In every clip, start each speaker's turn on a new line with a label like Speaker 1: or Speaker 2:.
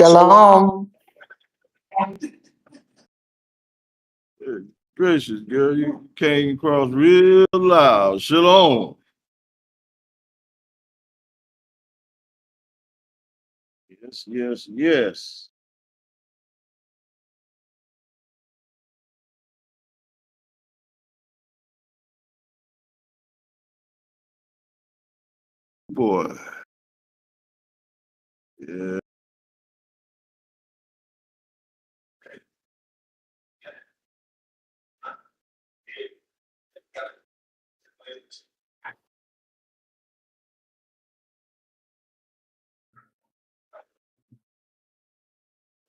Speaker 1: Shalom.
Speaker 2: Good gracious, girl, you came across real loud. Shalom. Yes, yes, yes. Boy. Yeah.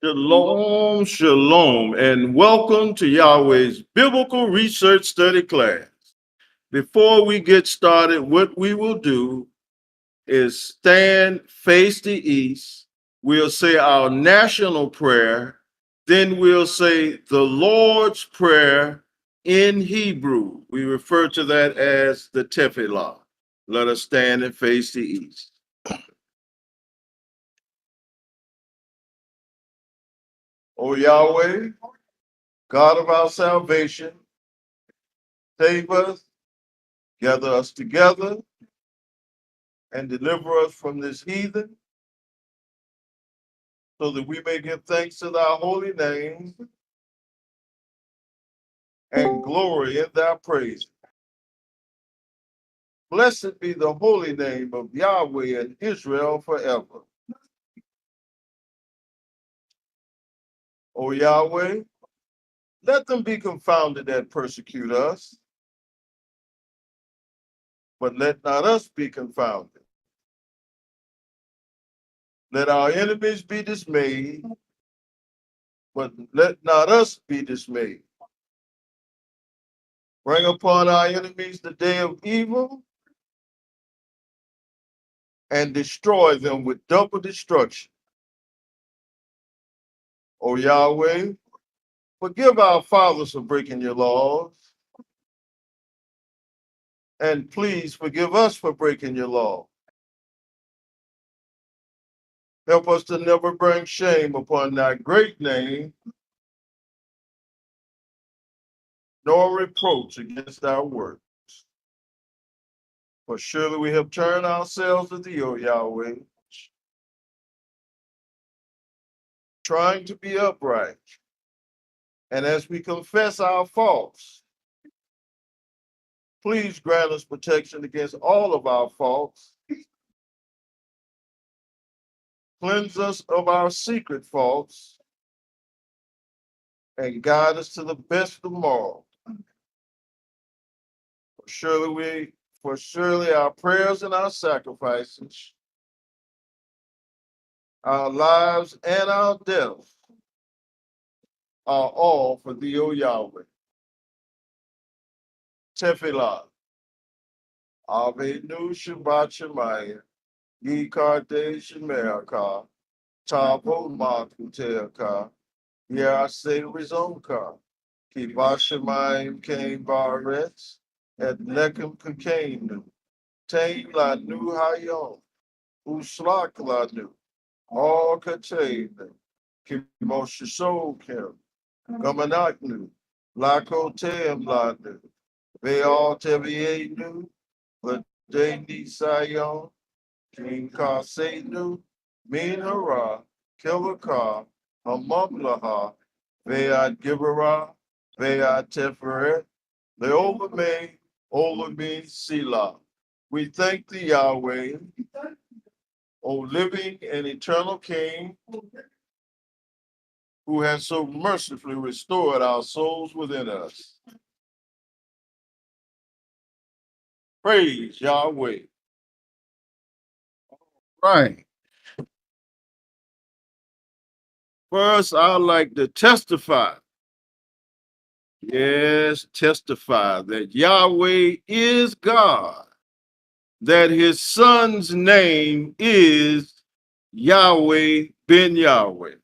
Speaker 2: Shalom, shalom, and welcome to Yahweh's Biblical Research Study class. Before we get started, what we will do is stand, face the east. We'll say our national prayer. Then we'll say the Lord's Prayer in Hebrew. We refer to that as the Tefillah. Let us stand and face the east. O Yahweh, God of our salvation, save us, gather us together, and deliver us from this heathen, so that we may give thanks to thy holy name and glory in thy praise. Blessed be the holy name of Yahweh and Israel forever. O Yahweh, let them be confounded that persecute us, but let not us be confounded. Let our enemies be dismayed, but let not us be dismayed. Bring upon our enemies the day of evil and destroy them with double destruction. O Yahweh, forgive our fathers for breaking your laws, and please forgive us for breaking your law. Help us to never bring shame upon thy great name, nor reproach against our works. For surely we have turned ourselves to thee, O Yahweh, trying to be upright. And as we confess our faults, please grant us protection against all of our faults. Cleanse us of our secret faults and guide us to the best tomorrow. For surely our prayers and our sacrifices, our lives and our deaths are all for thee, O Yahweh. Tefillah. Avenu Shabbat Shemayah. Yikarte Shemeraka. Tavo Makuteaka. Yase Rizonka. Kibashamayim Kain Baretz. Et Lekem Kakenu. Tain Lanu Hayom. Uslak Lanu. All Katane. Kimoshishokem. Gamanaknu. Lako Tem Lanu. Veal Tevienu. Ladeni Sayon. King Kasenu. Min Hara. Kilaka. Hamamlaha. Veat Gibera. Veat Teferet. Leolame. Olame Sila. We thank thee, Yahweh, O living and eternal King, who has so mercifully restored our souls within us. Praise Yahweh. Right. First, I'd like to testify. Yes, testify that Yahweh is God, that his son's name is Yahweh ben Yahweh.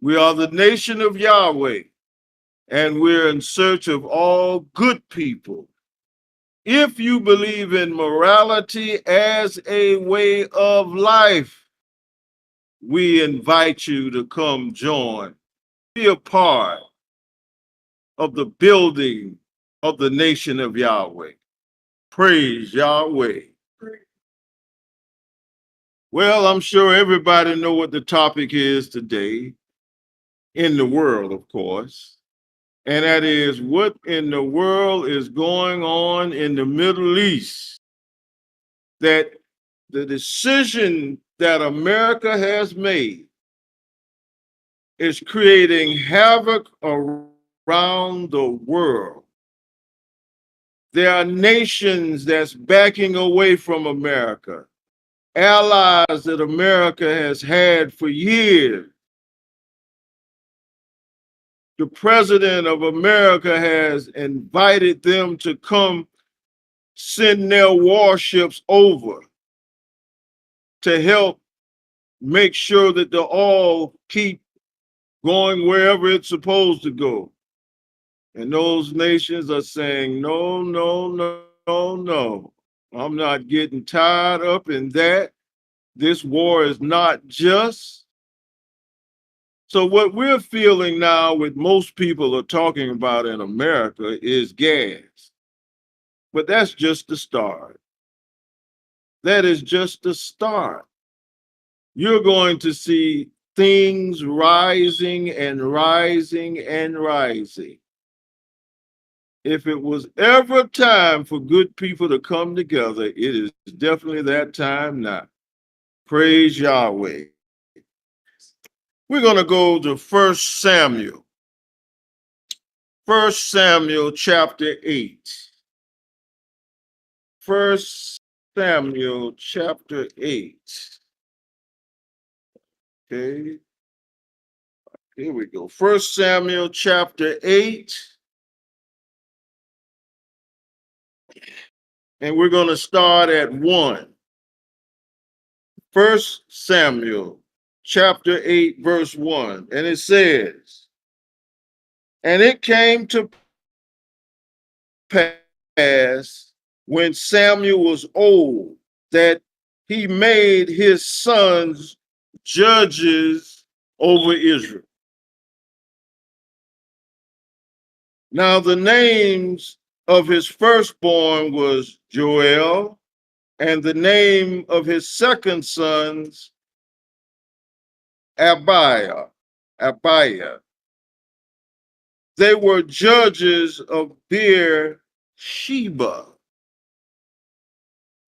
Speaker 2: We are the nation of Yahweh, and we're in search of all good people. If you believe in morality as a way of life, we invite you to come join, be a part of the building of the nation of Yahweh. Praise Yahweh. Well, I'm sure everybody know what the topic is today in the world, of course. And that is what in the world is going on in the Middle East, that the decision that America has made is creating havoc around the world. There are nations that's backing away from America, allies that America has had for years. The president of America has invited them to come send their warships over to help make sure that the oil keep going wherever it's supposed to go. And those nations are saying, no, no, no, no, no. I'm not getting tied up in that. This war is not just. So what we're feeling now, what most people are talking about in America, is gas. But that's just the start. That is just the start. You're going to see things rising and rising and rising. If it was ever time for good people to come together, it is definitely that time now. Praise Yahweh. We're going to go to 1 Samuel. 1 Samuel chapter 8. 1 Samuel chapter 8. Okay. Here we go. 1 Samuel chapter 8. And we're going to start at 1. 1 Samuel chapter 8, verse 1. And it says, and it came to pass when Samuel was old that he made his sons judges over Israel. Now the names of his firstborn was Joel, and the name of his second sons, Abiah. They were judges of Beersheba.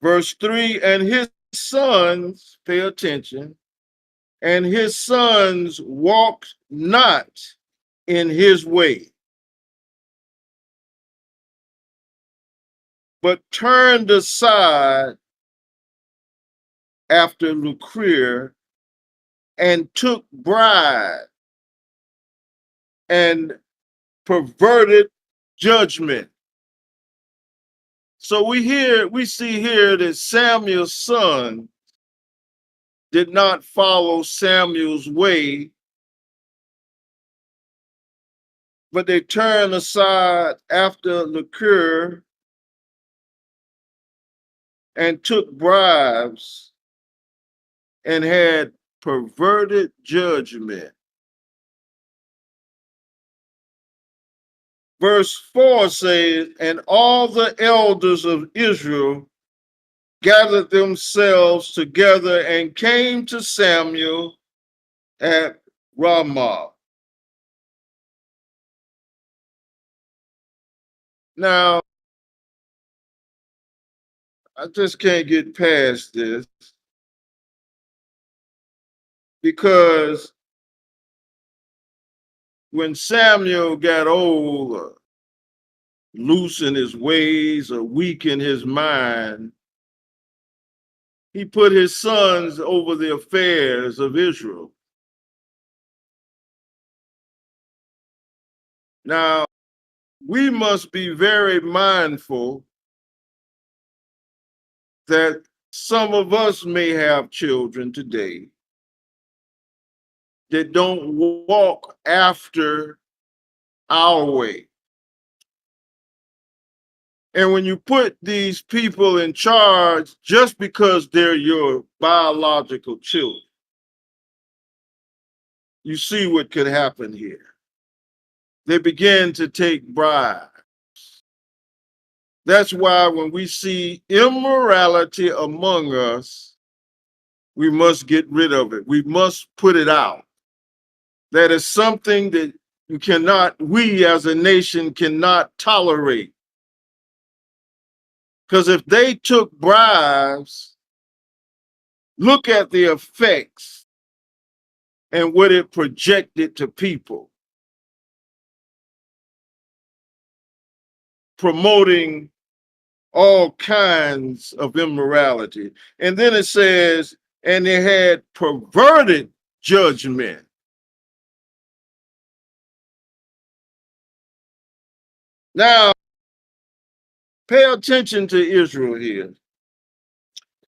Speaker 2: Verse 3, and his sons, pay attention, and his sons walked not in his way, but turned aside after lucre and took bride and perverted judgment. So we see here that Samuel's son did not follow Samuel's way, but they turned aside after lucre and took bribes and had perverted judgment. Verse 4 says, and all the elders of Israel gathered themselves together and came to Samuel at Ramah. Now, I just can't get past this because when Samuel got old, or loose in his ways, or weak in his mind, he put his sons over the affairs of Israel. Now, we must be very mindful that some of us may have children today that don't walk after our way. And when you put these people in charge just because they're your biological children, you see what could happen here. They began to take bribes. That's why when we see immorality among us, we must get rid of it. We must put it out. That is something that we as a nation cannot tolerate. Because if they took bribes, look at the effects and what it projected to people. Promoting all kinds of immorality. And then it says, and they had perverted judgment. Now, pay attention to Israel here.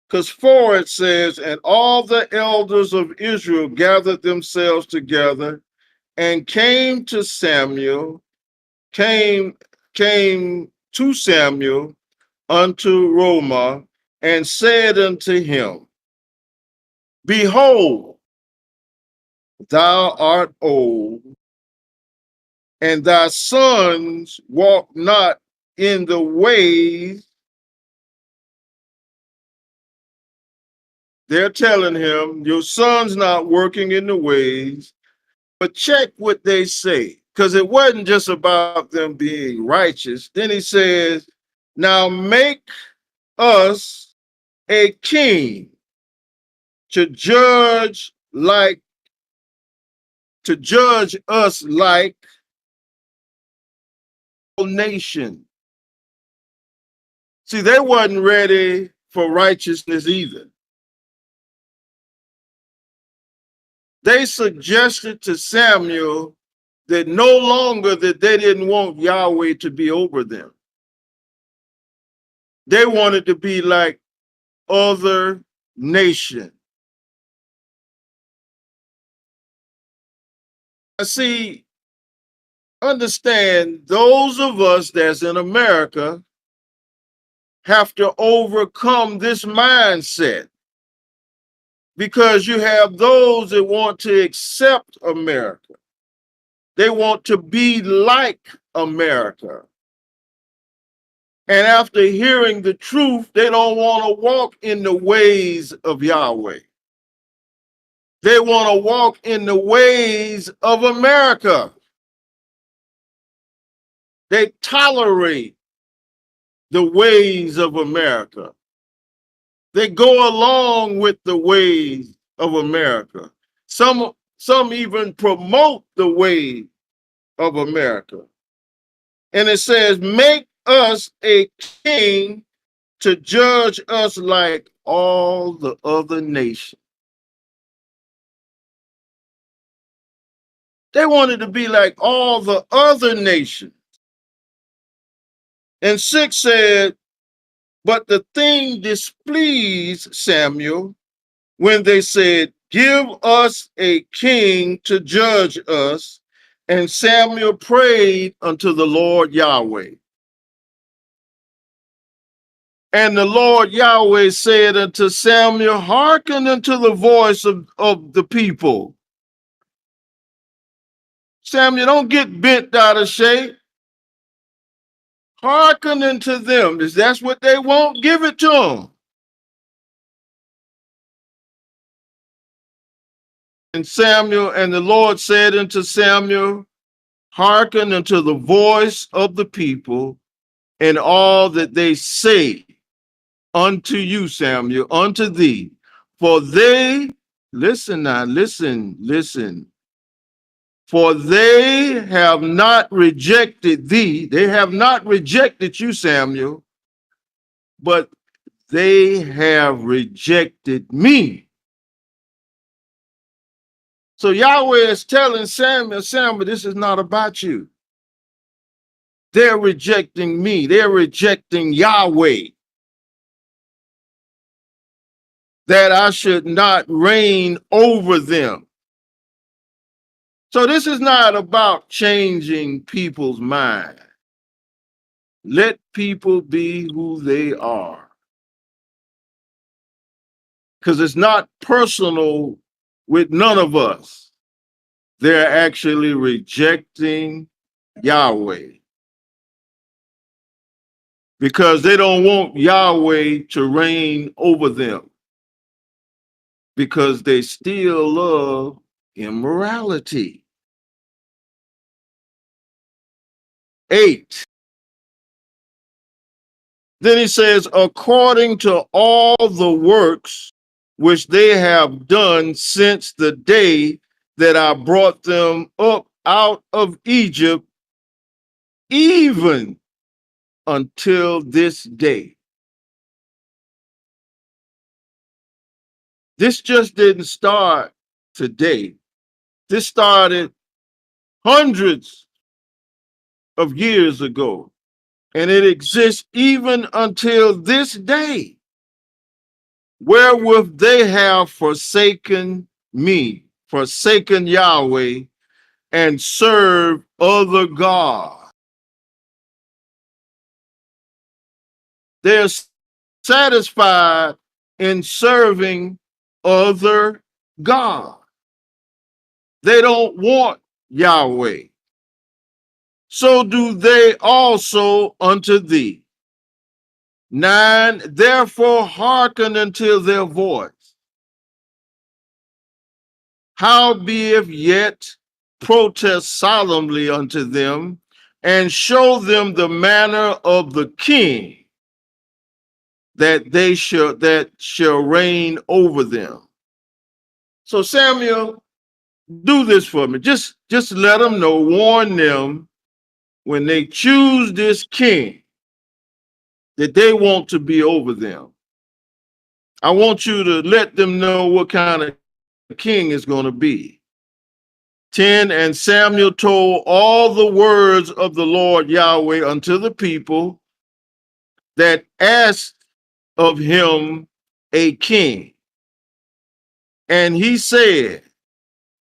Speaker 2: Because 4 it says, and all the elders of Israel gathered themselves together and came to Samuel unto Ramah and said unto him, Behold, thou art old, and thy sons walk not in the ways. They're telling him, your son's not working in the ways, but check what they say, because it wasn't just about them being righteous. Then he says, now make us a king to judge us like a nation. See, they wasn't ready for righteousness either. They suggested to Samuel that no longer that they didn't want Yahweh to be over them. They wanted to be like other nations. See, understand, those of us that's in America have to overcome this mindset, because you have those that want to accept America. They want to be like America. And after hearing the truth, they don't want to walk in the ways of Yahweh. They want to walk in the ways of America. They tolerate the ways of America. They go along with the ways of America. Some even promote the way of America. And it says, make us a king to judge us like all the other nations. They wanted to be like all the other nations. And 6 said, but the thing displeased Samuel when they said, give us a king to judge us. And Samuel prayed unto the Lord Yahweh. And the Lord Yahweh said unto Samuel, hearken unto the voice of the people. Samuel, don't get bent out of shape. Hearken unto them. If that's what they want, give it to them. And the Lord said unto Samuel, hearken unto the voice of the people and all that they say unto you, Samuel, unto thee. For they, listen now, listen. For they have not rejected thee. They have not rejected you, Samuel, but they have rejected me. So Yahweh is telling Samuel, this is not about you. They're rejecting me. They're rejecting Yahweh. That I should not reign over them. So this is not about changing people's mind. Let people be who they are. Because it's not personal with none of us. they're actually rejecting Yahweh because they don't want Yahweh to reign over them because they still love immorality. 8. Then he says, according to all the works which they have done since the day that I brought them up out of Egypt, even until this day. This just didn't start today. This started hundreds of years ago, and it exists even until this day, wherewith they have forsaken me, forsaken Yahweh, and serve other gods. They're satisfied in serving other gods. They don't want Yahweh. So do they also unto thee. 9, therefore hearken unto their voice. Howbeit yet protest solemnly unto them, and show them the manner of the king that shall reign over them. So Samuel, do this for me. Just let them know, warn them when they choose this king that they want to be over them. I want you to let them know what kind of king is going to be. 10, and Samuel told all the words of the Lord Yahweh unto the people that asked of him a king. And he said,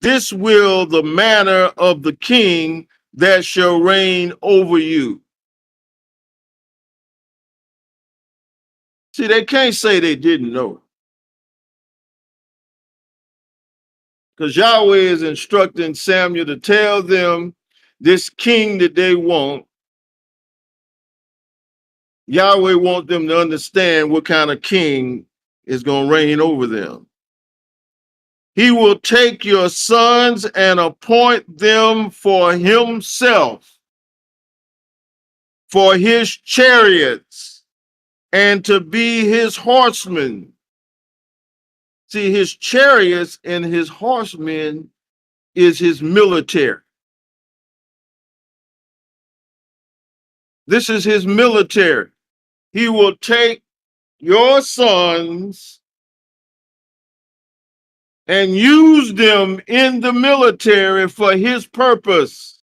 Speaker 2: this will the manner of the king that shall reign over you. See, they can't say they didn't know, because Yahweh is instructing Samuel to tell them this king that they want. Yahweh wants them to understand what kind of king is going to reign over them. He will take your sons and appoint them for himself, for his chariots, and to be his horsemen. See, his chariots and his horsemen is his military. This is his military. He will take your sons and use them in the military for his purpose.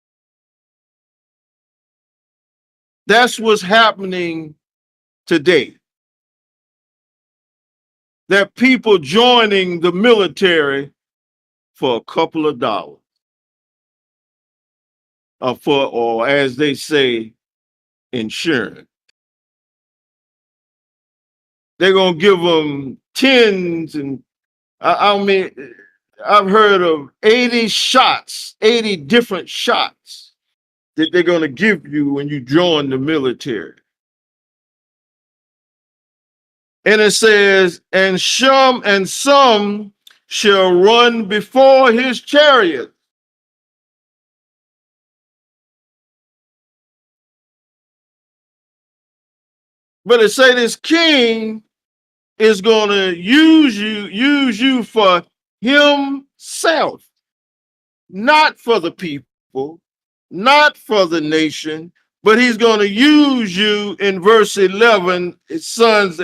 Speaker 2: That's what's happening today. There are people joining the military for a couple of dollars, or as they say, insurance. They're gonna give them tens, and I mean, I've heard of 80 shots, 80 different shots that they're gonna give you when you join the military. And it says, and some shall run before his chariot. But it say this king is going to use you for himself, not for the people, not for the nation, but he's going to use you in verse 11, his sons,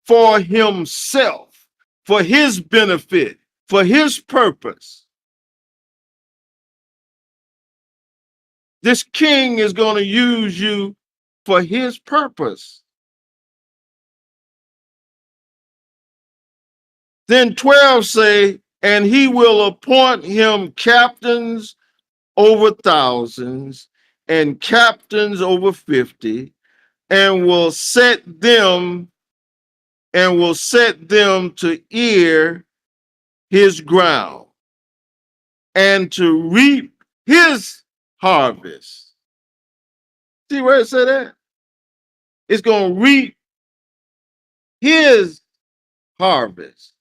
Speaker 2: for himself, for his benefit, for his purpose. This king is going to use you for his purpose. Then 12 say, and he will appoint him captains over thousands and captains over 50, and will set them to ear his ground. and to reap his harvest. See where it said that? It's going to reap his harvest.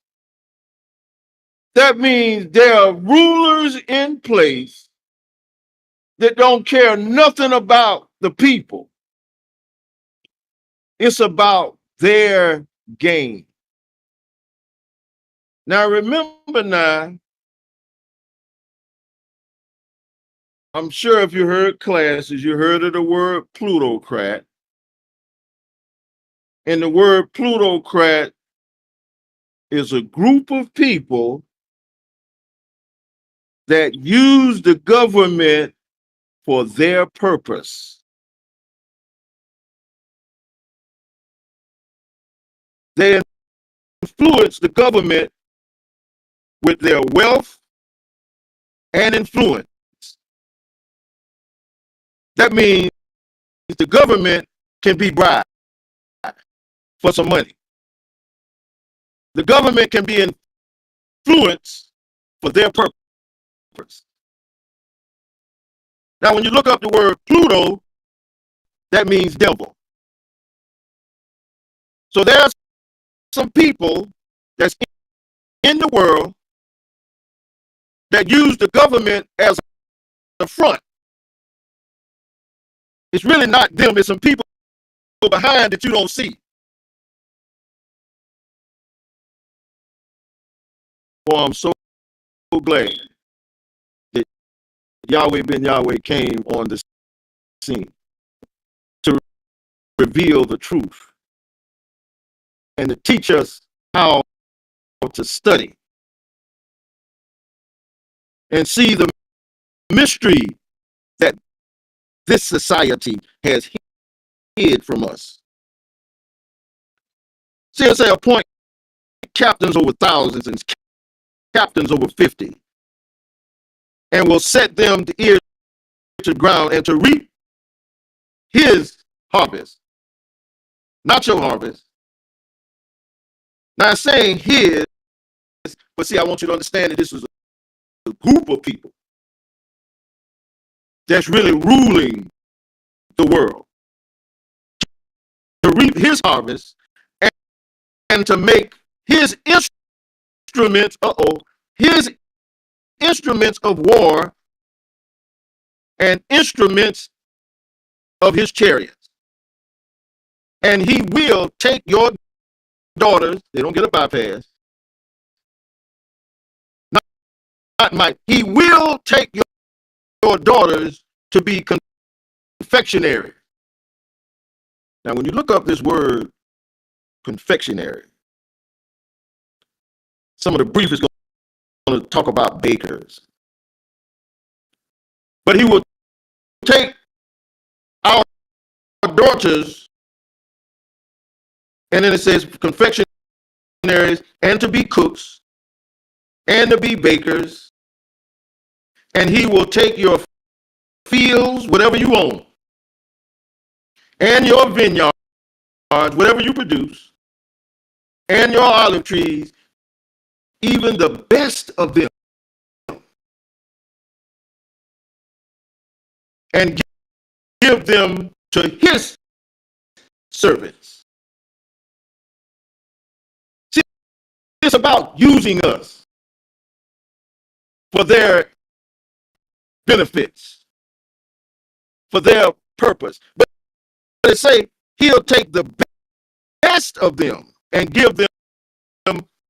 Speaker 2: That means there are rulers in place that don't care nothing about the people. It's about their gain. Now, remember now, I'm sure if you heard classes, you heard of the word plutocrat. And the word plutocrat is a group of people that use the government for their purpose. They influence the government with their wealth and influence. That means the government can be bribed for some money. The government can be influenced for their purpose. Now, when you look up the word Pluto, that means devil. So there's some people that's in the world that use the government as a front. It's really not them, it's some people behind that you don't see. Well, I'm so glad that Yahweh ben Yahweh came on the scene to reveal the truth and to teach us how to study and see the mystery that this society has hid from us. See, I say appoint captains over thousands and captains over 50, and will set them to ear to the ground and to reap his harvest, not your harvest. Now, I'm saying his, but see, I want you to understand that this is a group of people that's really ruling the world to reap his harvest and to make his instruments, his instruments of war and instruments of his chariots. And he will take your daughters, they don't get a bypass. Not might. He will take your daughters to be confectionary. Now, when you look up this word confectionary, some of the brief is going to talk about bakers. But he will take our daughters, and then it says confectionaries, and to be cooks, and to be bakers, and he will take your fields, whatever you own, and your vineyards, whatever you produce, and your olive trees, even the best of them, and give them to his servants. See, it's about using us for their benefits, for their purpose. But they say he'll take the best of them and give them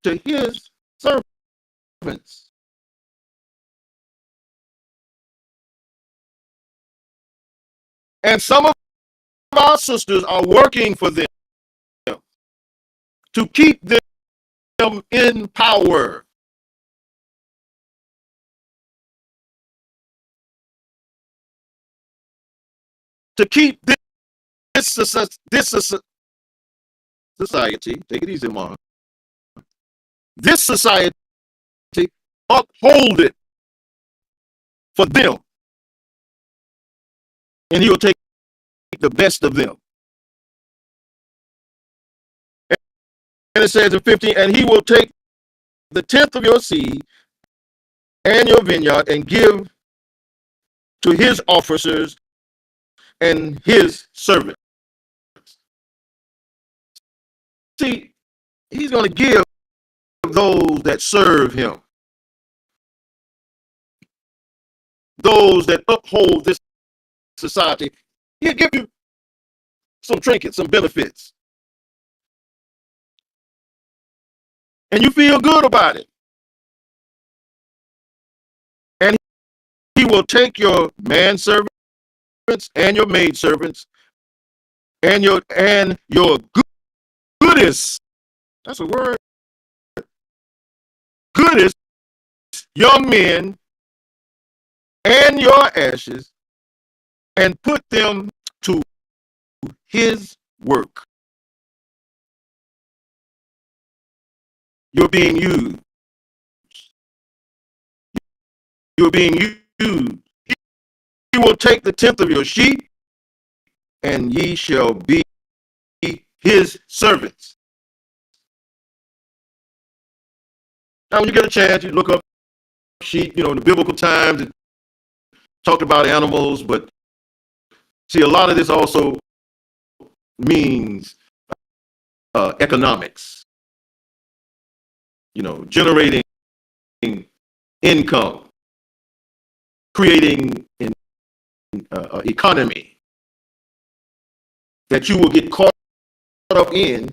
Speaker 2: to his servants. And some of our sisters are working for them to keep them in power. To keep this society, take it easy, Mom. This society, uphold it for them. And he will take the best of them. And it says in 15, and he will take the tenth of your seed and your vineyard, and give to his officers and his servants. See, he's going to give those that serve him, those that uphold this society. He'll give you some trinkets, some benefits, and you feel good about it. And he will take your manservants and your maidservants and your goodest, that's a word, goodest young men and your ashes, and put them to his work. You're being used. You're being used. He will take the tenth of your sheep, and ye shall be his servants. Now, when you get a chance, you look up sheep, in the biblical times, it talked about animals, but see, a lot of this also means economics, generating income, creating an economy that you will get caught up in,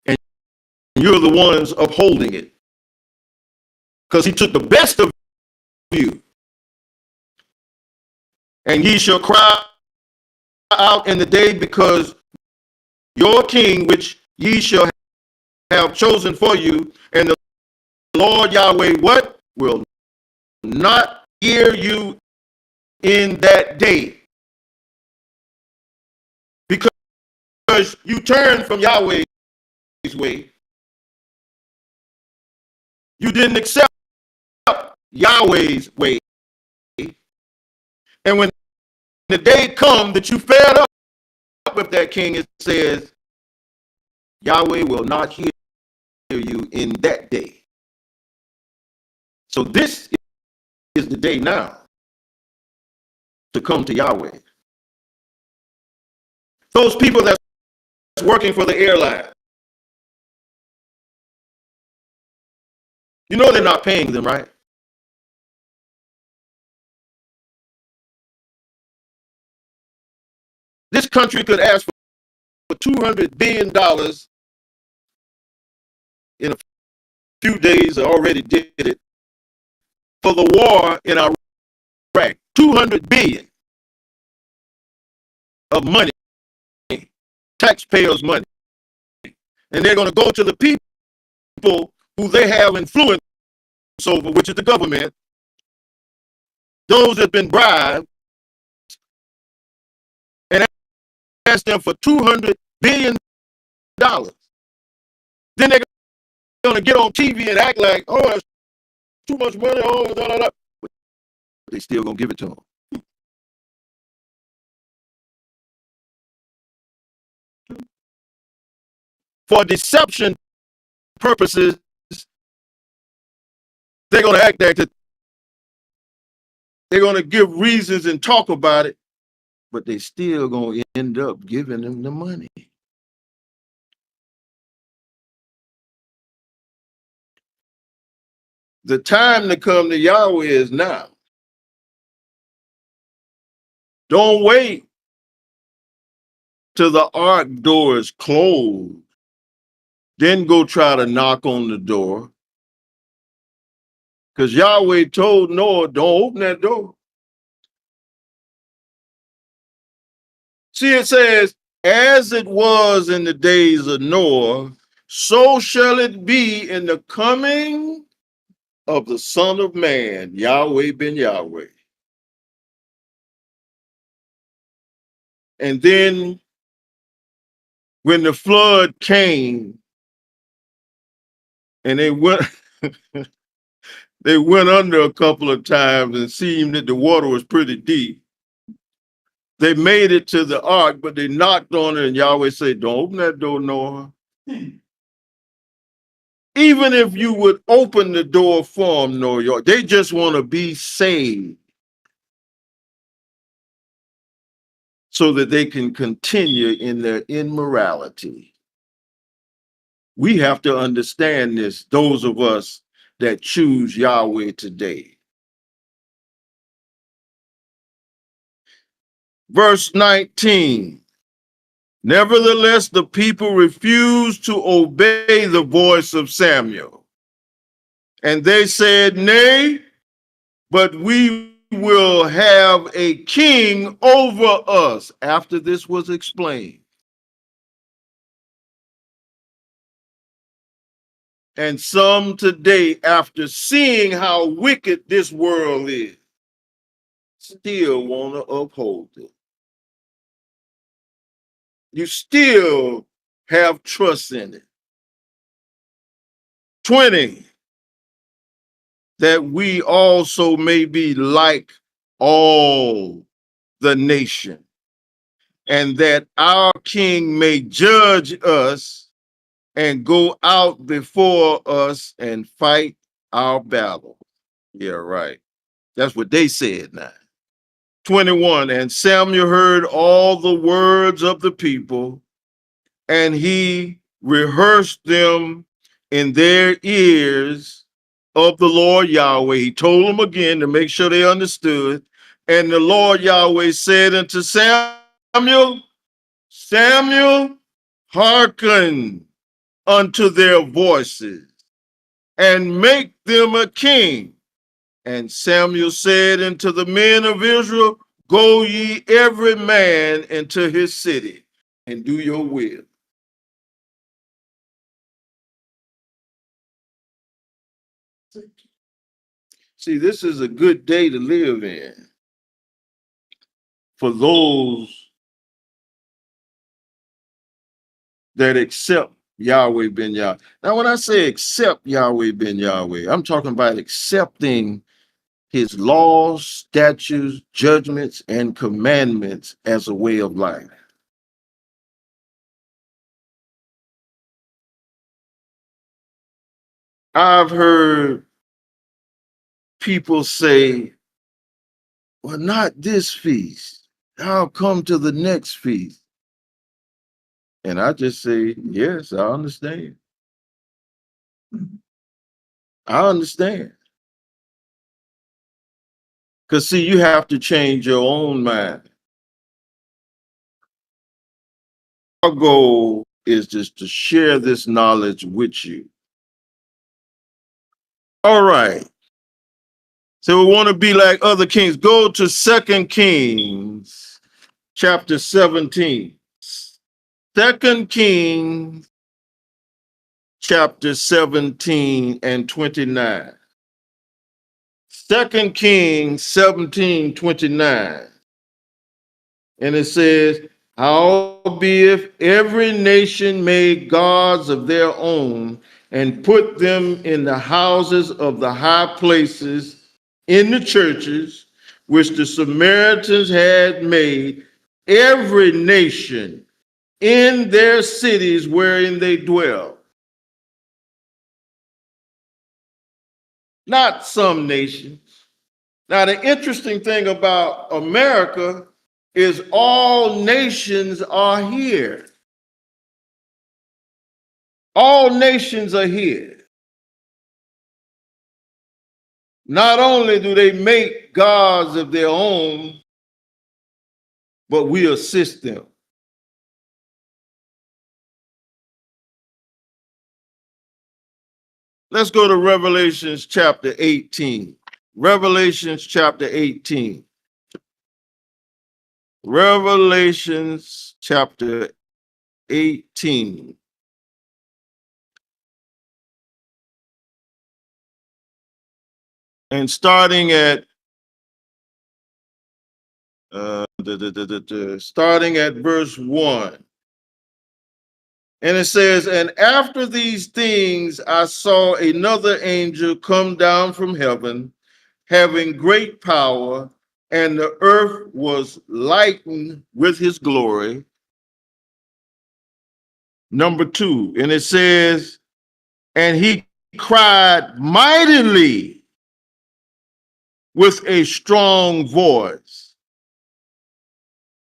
Speaker 2: and you're the ones upholding it. Because he took the best of you. And ye shall cry out in the day, because your king, which ye shall have chosen for you, and the Lord Yahweh, what? Will not hear you in that day. Because you turned from Yahweh's way. You didn't accept Yahweh's way. And when the day comes that you fed up with that king, it says, Yahweh will not hear you in that day. So this is the day now to come to Yahweh. Those people that's working for the airline, they're not paying them, right? This country could ask for $200 billion in a few days, already did it, for the war in Iraq. 200 billion of money, taxpayers' money. And they're going to go to the people who they have influence over, which is the government, those that have been bribed, and ask them for $200 billion. Then they're going to get on TV and act like, oh, that's too much money, oh, da, da, da. But they still going to give it to them. For deception purposes, they're going to act like that. They're going to give reasons and talk about it, but they still going to end up giving them the money. The time to come to Yahweh is now. Don't wait till the ark door is closed. Then go try to knock on the door. Because Yahweh told Noah, don't open that door. See, it says, as it was in the days of Noah, so shall it be in the coming of the Son of Man, Yahweh ben Yahweh. And then when the flood came, and they went they went under a couple of times and seemed that the water was pretty deep. They made it to the ark, but they knocked on it, and Yahweh said, don't open that door, Noah. Even if you would open the door for them, New York, they just want to be saved so that they can continue in their immorality. We have to understand this, those of us that choose Yahweh today. Verse 19. Nevertheless, the people refused to obey the voice of Samuel. And they said, Nay, but we will have a king over us. After this was explained. And some today, after seeing how wicked this world is, still want to uphold it. You still have trust in it. 20, that we also may be like all the nation, and that our king may judge us and go out before us and fight our battle. Yeah, right. That's what they said now. 21, and Samuel heard all the words of the people, and he rehearsed them in their ears of the Lord Yahweh. He told them again to make sure they understood. And the Lord Yahweh said unto Samuel, Samuel, hearken unto their voices and make them a king. And Samuel said unto the men of Israel, go ye every man into his city and do your will. See, this is a good day to live in for those that accept Yahweh ben Yahweh. Now, when I say accept Yahweh ben Yahweh, I'm talking about accepting his laws, statutes, judgments, and commandments as a way of life. I've heard people say, well, not this feast. I'll come to the next feast. And I just say, yes, I understand. I understand. Because, see, you have to change your own mind. Our goal is just to share this knowledge with you. All right. So we want to be like other kings. Go to 2 Kings chapter 17. 2 Kings chapter 17 and 29. 2 Kings 17:29. And it says, howbeit every nation made gods of their own and put them in the houses of the high places in the churches, which the Samaritans had made, every nation in their cities wherein they dwell. Not some nations. Now, the interesting thing about America is all nations are here. All nations are here. Not only do they make gods of their own, but we assist them. Let's go to Revelations chapter 18. Revelations chapter 18. Revelations chapter 18. And starting at starting at verse 1. And it says, and after these things I saw another angel come down from heaven, having great power, and the earth was lightened with his glory. Number 2, and it says, And he cried mightily with a strong voice,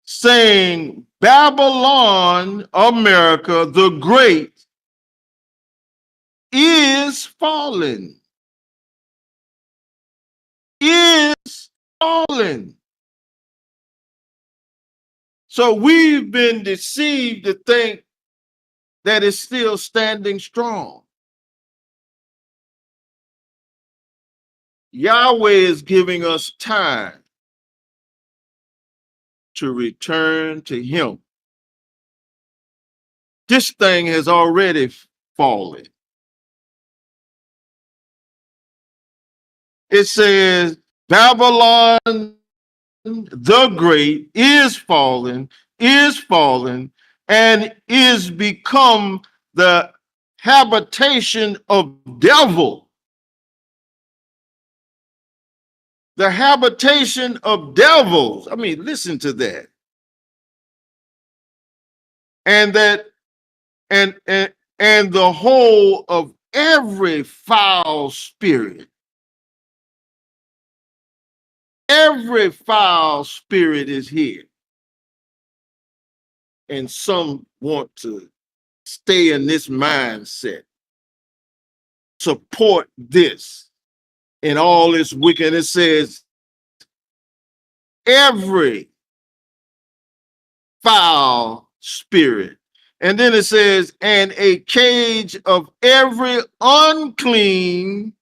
Speaker 2: saying, Babylon, America, the great, is fallen, is fallen. So we've been deceived to think that it's still standing strong. Yahweh is giving us time to return to him. This thing has already fallen. It says, Babylon the great is fallen, and is become the habitation of devil. The habitation of devils. I mean, listen to that. And that, and the whole of every foul spirit. Every foul spirit is here. And some want to stay in this mindset, support this and all this wicked. It says, every foul spirit. And then it says, and a cage of every unclean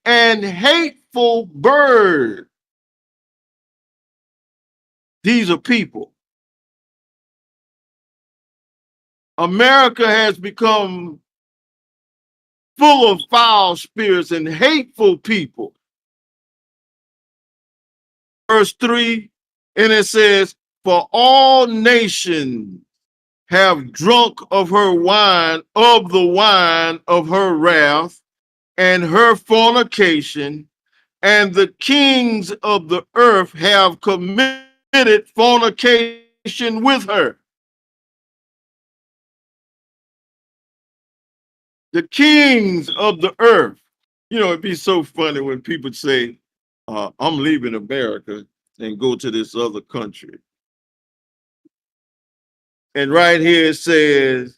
Speaker 2: and hateful bird. These are people. America has become full of foul spirits and hateful people. Verse 3, and it says, for all nations have drunk of her wine, of the wine of her wrath and her fornication, and the kings of the earth have committed fornication with her. The kings of the earth. You know, it'd be so funny when people say, I'm leaving America and go to this other country. And right here it says,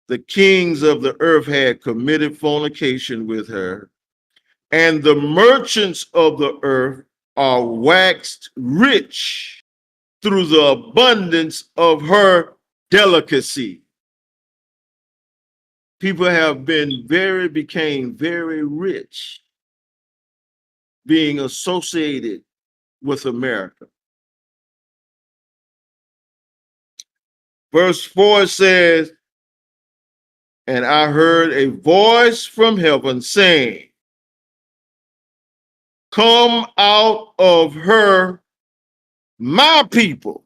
Speaker 2: the kings of the earth had committed fornication with her, and the merchants of the earth are waxed rich through the abundance of her delicacy. People have became very rich being associated with America. Verse 4 says, and I heard a voice from heaven saying, come out of her, my people.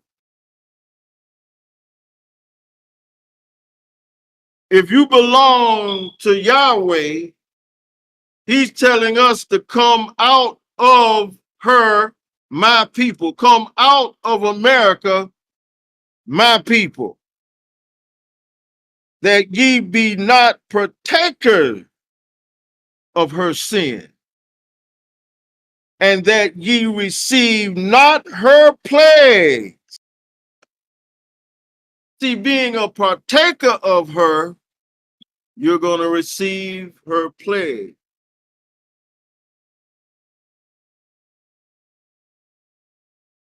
Speaker 2: If you belong to Yahweh, he's telling us to come out of her, my people. Come out of America, my people. That ye be not partakers of her sin, and that ye receive not her plague. See, being a partaker of her, you're going to receive her plague.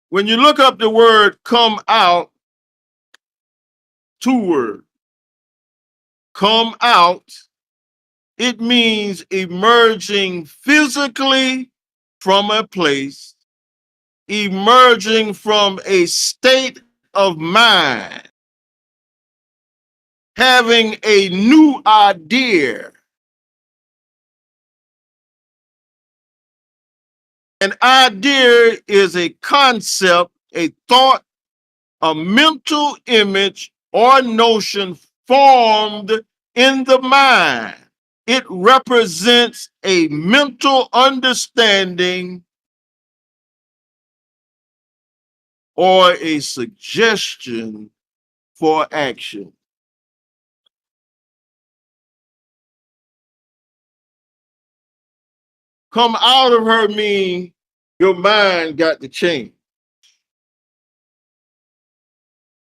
Speaker 2: When you look up the word come out, two words, come out, it means emerging physically from a place, emerging from a state of mind, having a new idea. An idea is a concept, a thought, a mental image or notion formed in the mind. It represents a mental understanding or a suggestion for action. Come out of her mean your mind got to change.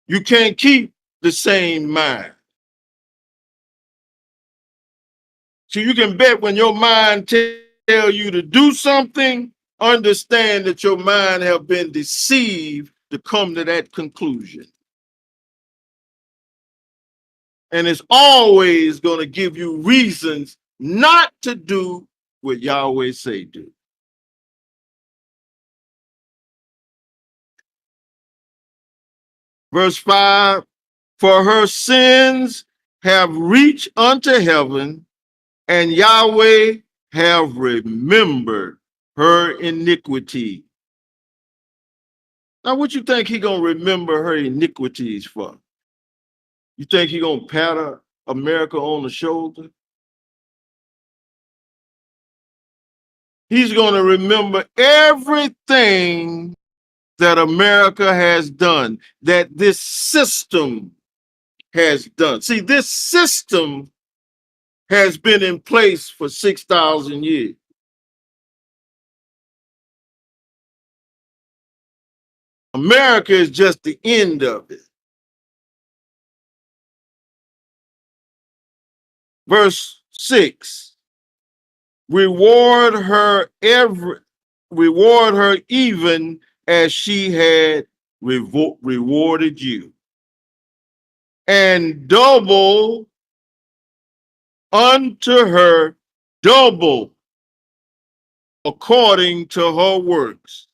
Speaker 2: You can't keep the same mind. So you can bet when your mind tell you to do something, understand that your mind have been deceived to come to that conclusion. And it's always going to give you reasons not to do what Yahweh say do. Verse 5, for her sins have reached unto heaven, and Yahweh have remembered her iniquity. Now, what you think he gonna remember her iniquities for? You think he gonna pat America on the shoulder? He's gonna remember everything that America has done, that this system has done. See, this system has been in place for 6,000 years. America is just the end of it. Verse 6, reward her even as she had rewarded you, and double unto her double according to her works.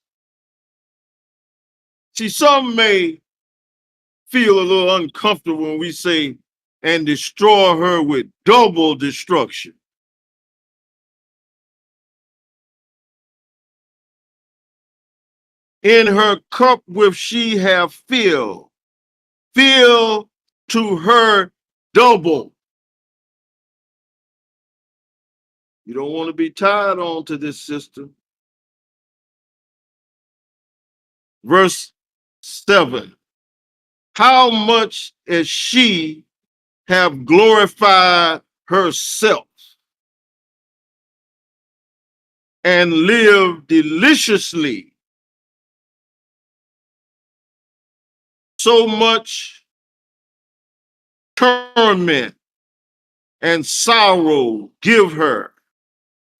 Speaker 2: See, some may feel a little uncomfortable when we say, and destroy her with double destruction. In her cup which she have filled, fill to her double. You don't want to be tied on to this system. Verse 7, how much as she have glorified herself and lived deliciously, so much torment and sorrow give her,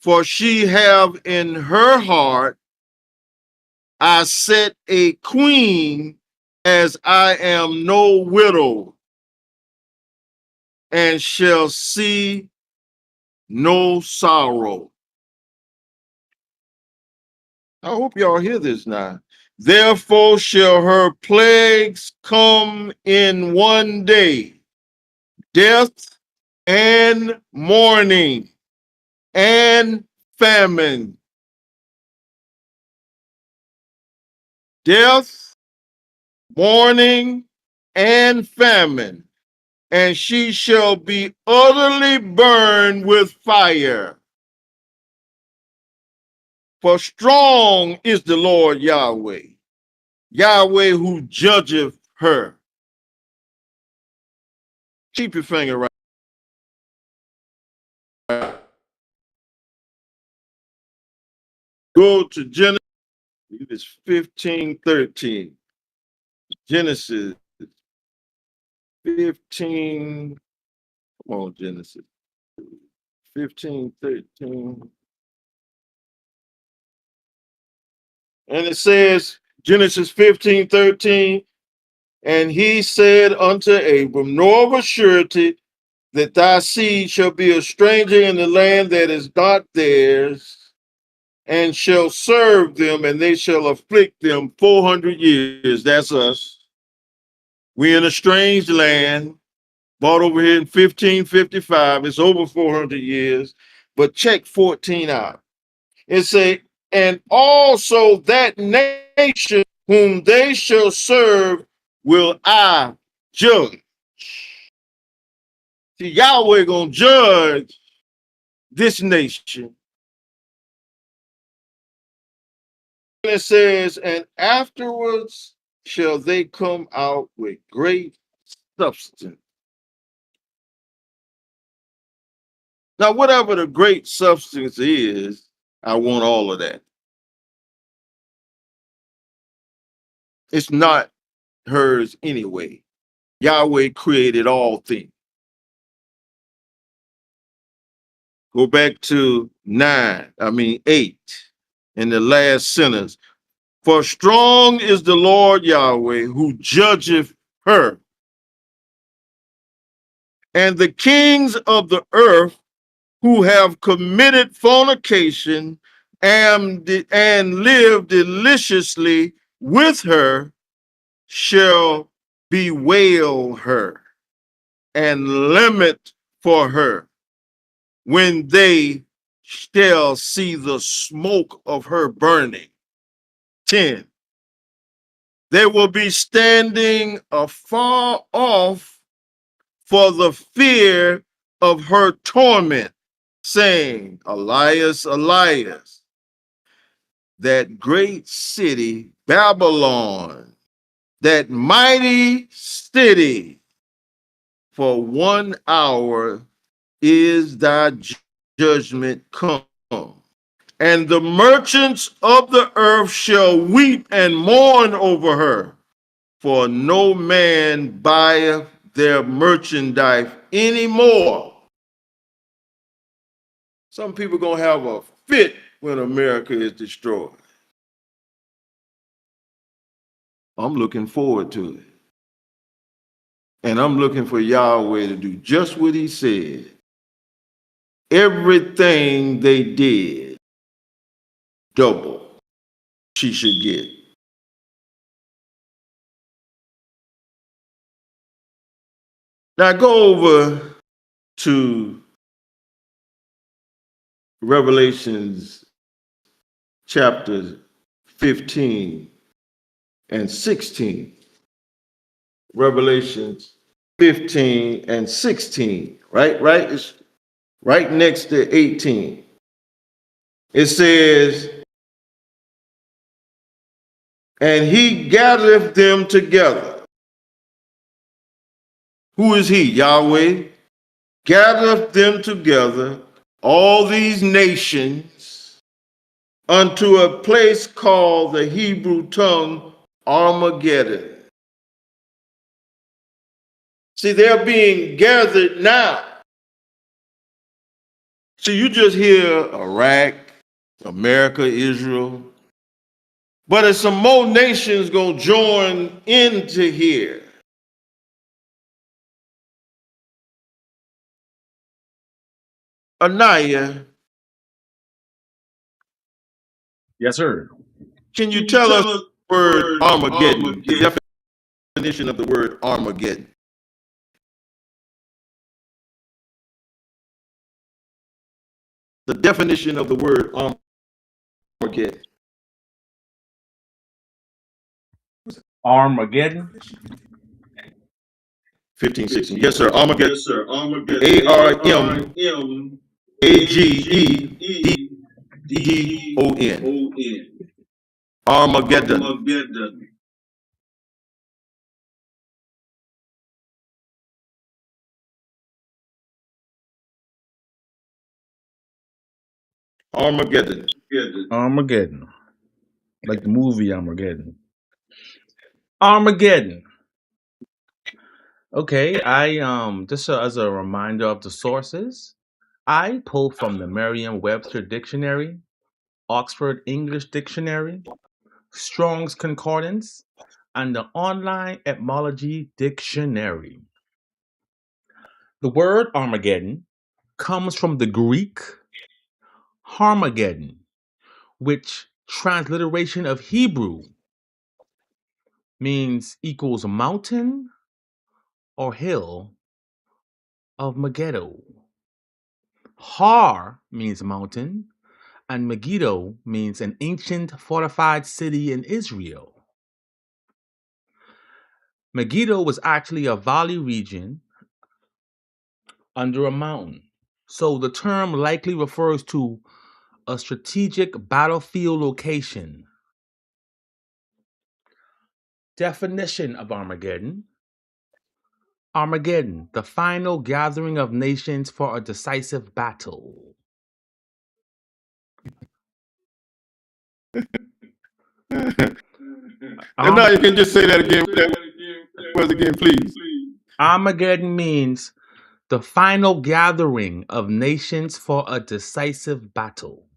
Speaker 2: for she have in her heart, I set a queen as I am no widow, and shall see no sorrow. I hope y'all hear this now. Therefore shall her plagues come in one day, death and mourning and famine. Death, mourning, and famine. And she shall be utterly burned with fire. For strong is the Lord Yahweh, Yahweh who judgeth her. Keep your finger right. Go to Genesis, it's 15:13. Genesis 15. Come on, Genesis 15:13. And it says, Genesis 15:13, and he said unto Abram, know of a surety that thy seed shall be a stranger in the land that is not theirs, and shall serve them, and they shall afflict them 400 years. That's us. We in a strange land, bought over here in 1555. It's over 400 years, but check 14 out. It say, and also that nation whom they shall serve will I judge. See, Yahweh gonna judge this nation. And it says, and afterwards shall they come out with great substance. Now, whatever the great substance is, I want all of that. It's not hers anyway. Yahweh created all things. Go back to 8, in the last sentence. For strong is the Lord Yahweh who judgeth her, and the kings of the earth who have committed fornication and live deliciously with her shall bewail her and lament for her when they shall see the smoke of her burning. 10. They will be standing afar off for the fear of her torment, saying, Elias, Elias, that great city, Babylon, that mighty city, for 1 hour is thy judgment come. And the merchants of the earth shall weep and mourn over her, for no man buyeth their merchandise anymore. Some people gonna have a fit when America is destroyed. I'm looking forward to it. And I'm looking for Yahweh to do just what he said. Everything they did, double, she should get. Now go over to Revelations chapter 15 and 16. Revelations 15 and 16, right? It's right next to 18. It says, and he gathereth them together. Who is he? Yahweh. Gathereth them together, all these nations, unto a place called the Hebrew tongue Armageddon. See, they're being gathered now. So you just hear Iraq, America, Israel, but it's some more nations gonna join into here. Anaya,
Speaker 1: Yes, sir.
Speaker 2: can you tell us the word Armageddon, the definition of the word Armageddon? The definition of the word Armageddon.
Speaker 1: Armageddon.
Speaker 2: 15, 16. Yes, sir. Armageddon. Yes, sir. Armageddon. Armageddon. Armageddon. Armageddon.
Speaker 1: Armageddon. Like the movie Armageddon. Armageddon. Okay, I just as a reminder of the sources, I pull from the Merriam-Webster Dictionary, Oxford English Dictionary, Strong's Concordance, and the Online Etymology Dictionary. The word Armageddon comes from the Greek Harmageddon, which transliteration of Hebrew means equals mountain or hill of Megiddo. Har means mountain, and Megiddo means an ancient fortified city in Israel. Megiddo was actually a valley region under a mountain. So the term likely refers to a strategic battlefield location. Definition of Armageddon. Armageddon, the final gathering of nations for a decisive battle.
Speaker 2: And now
Speaker 1: Arm-
Speaker 2: you can just say that again. What that was again, please.
Speaker 1: Armageddon means the final gathering of nations for a decisive battle.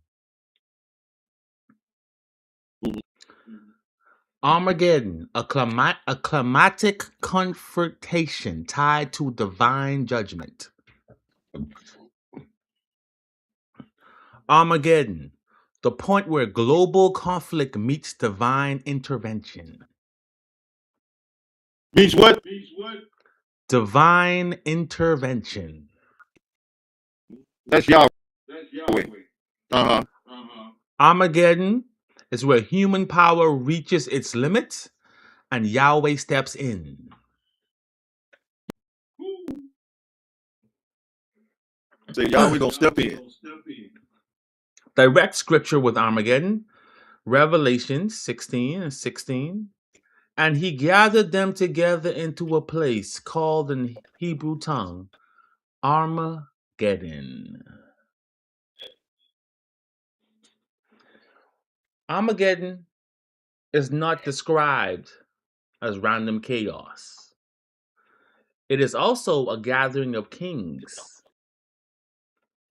Speaker 1: Armageddon, a climatic confrontation tied to divine judgment. Armageddon, the point where global conflict meets divine intervention.
Speaker 2: Means what?
Speaker 1: Divine intervention.
Speaker 2: That's Yahweh. Uh-huh.
Speaker 1: Armageddon is where human power reaches its limits and Yahweh steps in.
Speaker 2: Say Yahweh gonna step in.
Speaker 1: Direct scripture with Armageddon, Revelation 16:16. And he gathered them together into a place called in Hebrew tongue Armageddon. Armageddon is not described as random chaos. It is also a gathering of kings.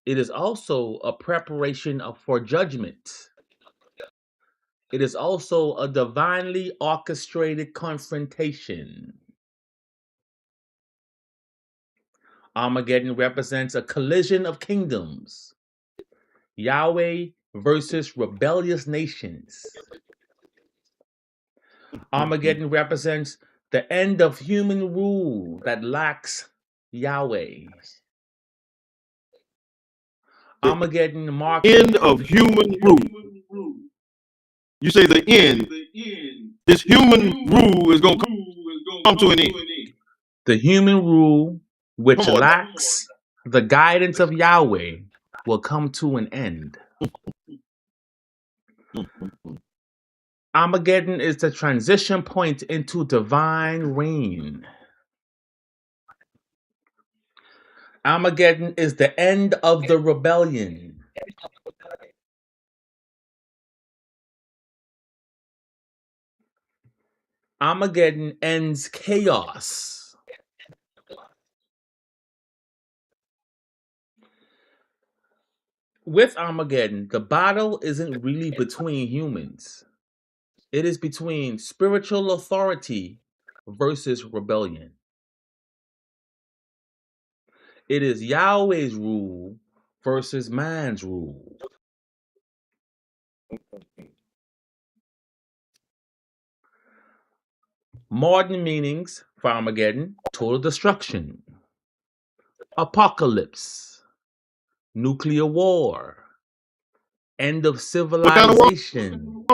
Speaker 1: It is also a preparation for judgment. It is also a divinely orchestrated confrontation. Armageddon represents a collision of kingdoms. Yahweh versus rebellious nations. Armageddon represents the end of human rule that lacks Yahweh.
Speaker 2: The
Speaker 1: Armageddon marks
Speaker 2: end of human rule. You say the end. This human rule is gonna come to an end.
Speaker 1: the human rule which
Speaker 2: Come on now.
Speaker 1: lacks the guidance of Yahweh will come to an end. Armageddon is the transition point into divine reign. Armageddon is the end of the rebellion. Armageddon ends chaos. With Armageddon, the battle isn't really between humans. It is between spiritual authority versus rebellion. It is Yahweh's rule versus man's rule. Modern meanings for Armageddon: total destruction, apocalypse, nuclear war, end of
Speaker 2: What kind of war?
Speaker 1: civilization,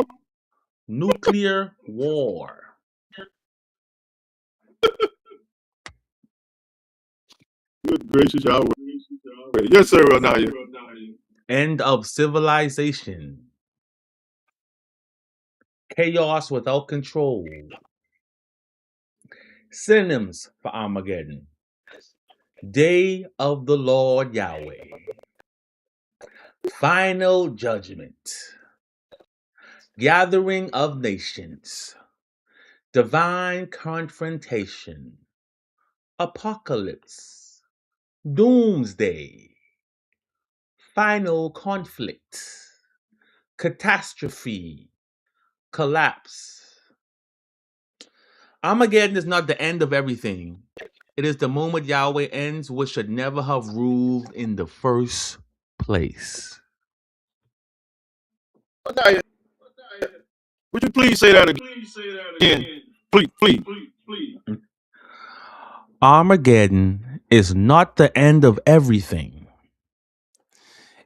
Speaker 1: nuclear war,
Speaker 2: Good gracious Yahweh. Yes, sir, Anaya.
Speaker 1: end of civilization, chaos without control. Synonyms for Armageddon: day of the Lord Yahweh, final judgment, gathering of nations, divine confrontation, apocalypse, doomsday, final conflict, catastrophe, collapse. Armageddon is not the end of everything. It is the moment Yahweh ends what should never have ruled in the first place.
Speaker 2: Anaya, would you please say that again? Please.
Speaker 1: Armageddon is not the end of everything.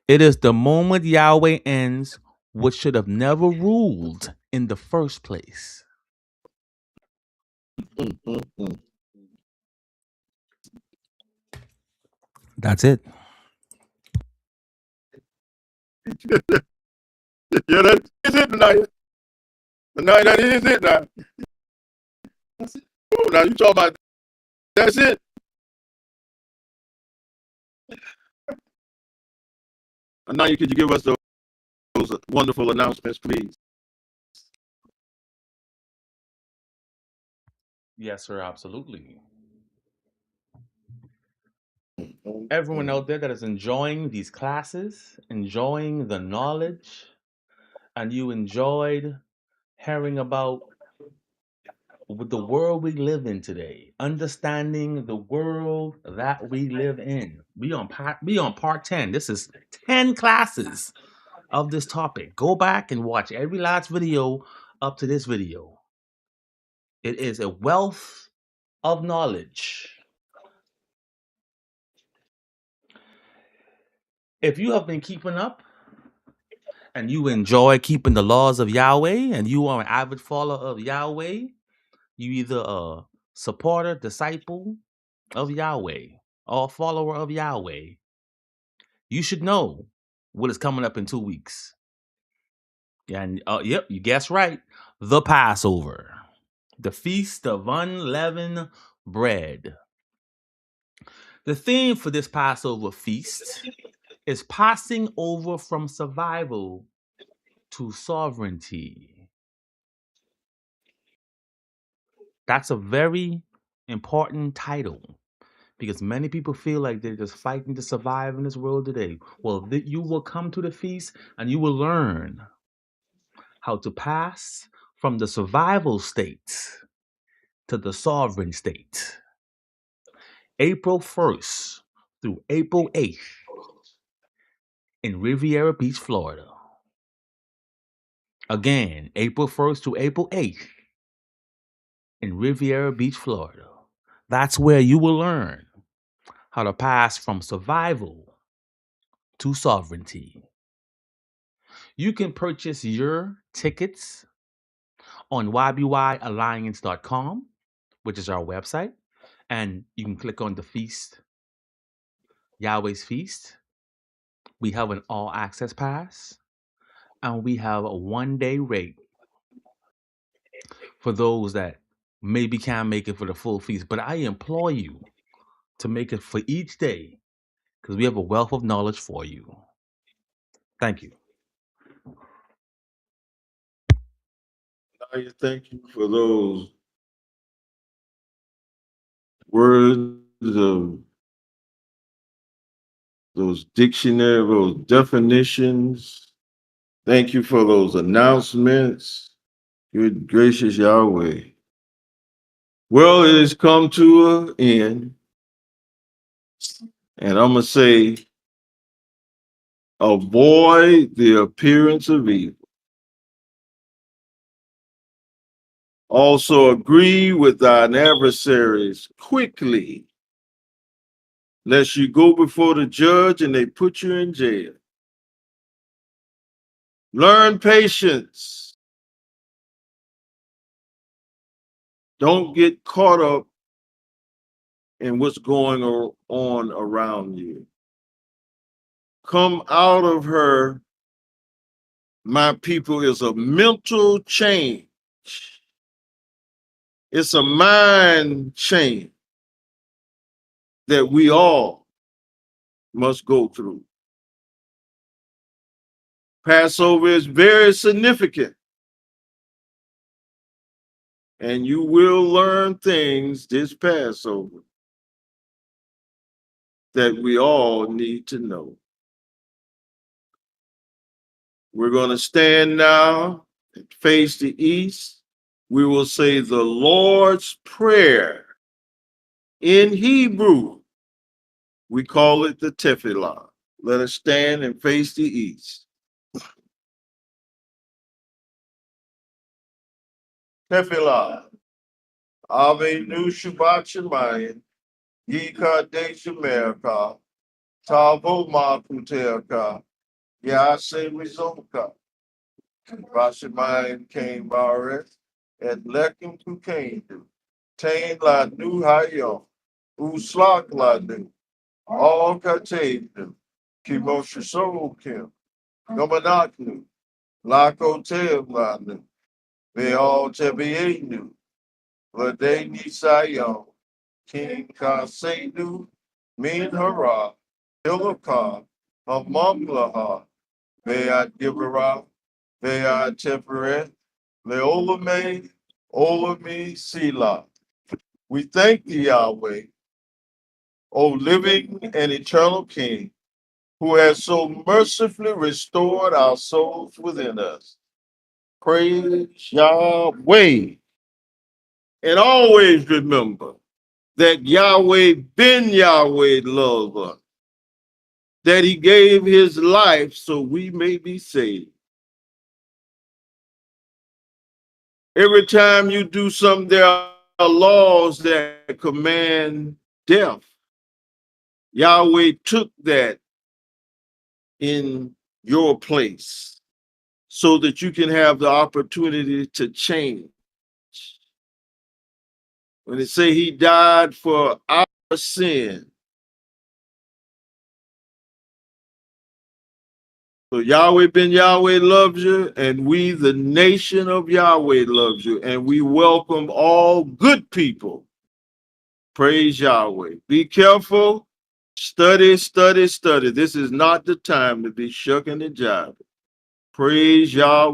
Speaker 1: It is the moment Yahweh ends what should have never ruled in the first place. That's it.
Speaker 2: Yeah, that is it, Anaya. Anaya, that is it now. Oh, now you talk about that's it. Anaya, could you give us those wonderful announcements, please?
Speaker 1: Yes, sir, absolutely. Everyone
Speaker 2: Okay.
Speaker 1: out there that is enjoying these classes, enjoying the knowledge, and you enjoyed hearing about with the world we live in today, understanding the world that we live in. We on part 10. This is 10 classes of this topic. Go back and watch every last video up to this video. It is a wealth of knowledge. If you have been keeping up and you enjoy keeping the laws of Yahweh and you are an avid follower of Yahweh, you either a supporter, disciple of Yahweh, or a follower of Yahweh. You should know what is coming up in 2 weeks. Yeah, and yep, you guessed right. The Passover, the Feast of Unleavened Bread. The theme for this Passover feast is passing over from survival to sovereignty. That's a very important title because many people feel like they're just fighting to survive in this world today. Well, you will come to the feast and you will learn how to pass from the survival state to the sovereign state. April 1st through April 8th in Riviera Beach, Florida. Again, April 1st to April 8th in Riviera Beach, Florida. That's where you will learn how to pass from survival to sovereignty. You can purchase your tickets on ybyalliance.com, which is our website, and you can click on the feast, Yahweh's Feast. We have an all access pass, and we have a 1 day rate for those that maybe can't make it for the full feast. But I implore you to make it for each day because we have a wealth of knowledge for you. Thank you.
Speaker 2: I thank you for words of those dictionary, those definitions. Thank you for those announcements. Good gracious Yahweh. Well, it has come to an end, and I'm going to say, avoid the appearance of evil. Also, agree with thine adversaries quickly, lest you go before the judge and they put you in jail. Learn patience. Don't get caught up in what's going on around you. Come out of her, my people, is a mental change. It's a mind change that we all must go through. Passover is very significant, and you will learn things this Passover that we all need to know. We're going to stand now and face the east. We will say the Lord's Prayer. In Hebrew, we call it the Tefillah. Let us stand and face the east. Tefillah. Ave Nu Shabbat Shemayim. Yikadesh America. Tavo Makuteaka. Yase Mizomka. Rashamayim came Baret. And Lekim Kukaindu. Tain La Nu Hayom. Uslak La Nu. All Katedu. Kimosha Kim. Gomanaknu. Lako Tev La Nu. Ve'al Tevienu. Vade Nisayon. King Kasenu. Min Hara. Hilakah. Hamamlaha. Ve'at Gibara. Ve'at Teferet. Leolame. Olami Sila. We thank thee, Yahweh, O living and eternal King, who has so mercifully restored our souls within us. Praise Yahweh. And always remember that Yahweh ben Yahweh loved us, that he gave his life so we may be saved. Every time you do something, there are laws that command death. Yahweh took that in your place so that you can have the opportunity to change. When they say he died for our sin, so Yahweh ben Yahweh loves you, and we, the nation of Yahweh, loves you, and we welcome all good people. Praise Yahweh. Be careful. Study, study, study. This is not the time to be shucking and jiving. Praise Yahweh.